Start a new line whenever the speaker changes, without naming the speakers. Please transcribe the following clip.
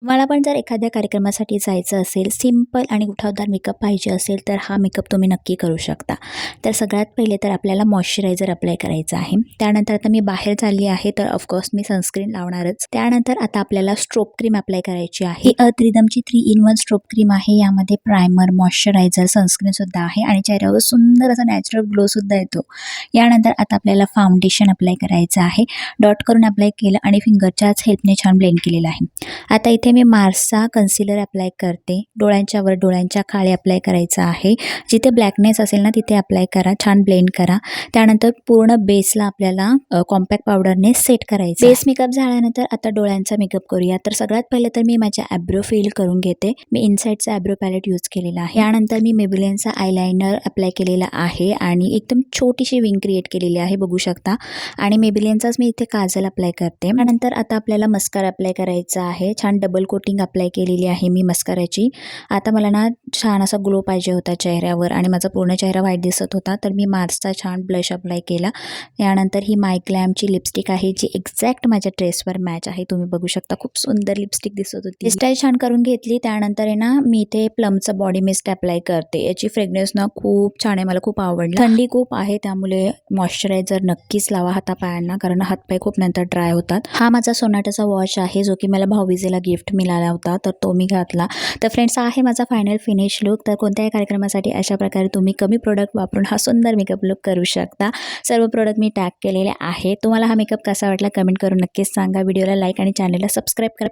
मला पण जर एखाद्या कार्यक्रमासाठी जायचं असेल, सिंपल आणि उठावदार मेकअप पाहिजे असेल, तर हा मेकअप तुम्ही नक्की करू शकता. तर सगळ्यात पहिले तर आपल्याला मॉइश्चरायझर अप्लाय करायचं आहे. त्यानंतर आता मी बाहेर चालली आहे, तर ऑफकोर्स मी सनस्क्रीन लावणारच. त्यानंतर आता आपल्याला स्ट्रोब क्रीम अप्लाय करायची आहे. ही त्रिदमची 3 in 1 स्ट्रोब क्रीम आहे. यामध्ये प्रायमर, मॉइश्चरायझर, सनस्क्रीनसुद्धा आहे आणि चेहऱ्यावर सुंदर असा नॅचरल ग्लोसुद्धा येतो. यानंतर आता आपल्याला फाउंडेशन अप्लाय करायचं आहे. डॉट करून अप्लाय केलं आणि फिंगरच्याच हेल्पने छान ब्लेंड केलेलं आहे. आता इथे मी मार्सचा कन्सिलर अप्लाय करते. डोळ्यांच्यावर डोळ्यांच्या खाली अप्लाय करायचा आहे. जिथे ब्लॅकनेस असेल ना तिथे अप्लाय करा, छान ब्लेंड करा. त्यानंतर पूर्ण बेसला आपल्याला कॉम्पॅक्ट पावडरने सेट करायचं. बेस मेकअप झाल्यानंतर आता डोळ्यांचा मेकअप करूया. तर सगळ्यात पहिले तर मी माझ्या ॲब्रो फिल करून घेते. मी इनसाइडचा ॲब्रो पॅलेट यूज केलेला आहे. यानंतर मी मेबेलिनचा आयलायनर अप्लाय केलेला आहे आणि एकदम छोटीशी विंग क्रिएट केलेली आहे, बघू शकता. आणि मेबेलिनचाच मी इथे काजल अप्लाय करते. त्यानंतर आता आपल्याला मस्कारा अप्लाय करायचा आहे. छान डबल कोटिंग अप्लाय केलेली आहे मी मस्काराची. आता मला ना छान असा ग्लो पाहिजे होता चेहऱ्यावर आणि माझा पूर्ण चेहरा व्हाईट दिसत होता, तर मी मार्सचा छान ब्लश अप्लाय केला. यानंतर ही माय ग्लॅमची लिपस्टिक आहे, जी एक्झॅक्ट माझ्या ड्रेसवर मॅच आहे. तुम्ही बघू शकता, खूप सुंदर लिपस्टिक दिसत होती. स्टाईल छान करून घेतली. त्यानंतर आहे ना मी इथे प्लमचं बॉडी मिस्ट अप्लाय करते. याची फ्रेग्रन्स ना खूप छान आहे, मला खूप आवडलं. थंडी खूप आहे त्यामुळे मॉइश्चरायझर नक्कीच लावा हातापायांना, कारण हातपाय खूप नंतर ड्राय होतात. हा माझा सोनाटाचा वॉच आहे, जो की मला भाऊबीजेला गिफ्ट मिळाला होता, तर तो मी घातला. तर फ्रेंड्स, आहे माझा फायनल फिनिश लुक. तर कोणत्याही कार्यक्रमासाठी अशा प्रकारे तुम्ही कमी प्रोडक्ट वापरून हा सुंदर मेकअप लुक करू शकता. सर्व प्रोडक्ट मी टॅग केलेले आहे. तुम्हाला हा मेकअप कसा वाटला कमेंट करून नक्कीच सांगा. व्हिडिओला लाईक आणि चॅनलला सबस्क्राईब करा.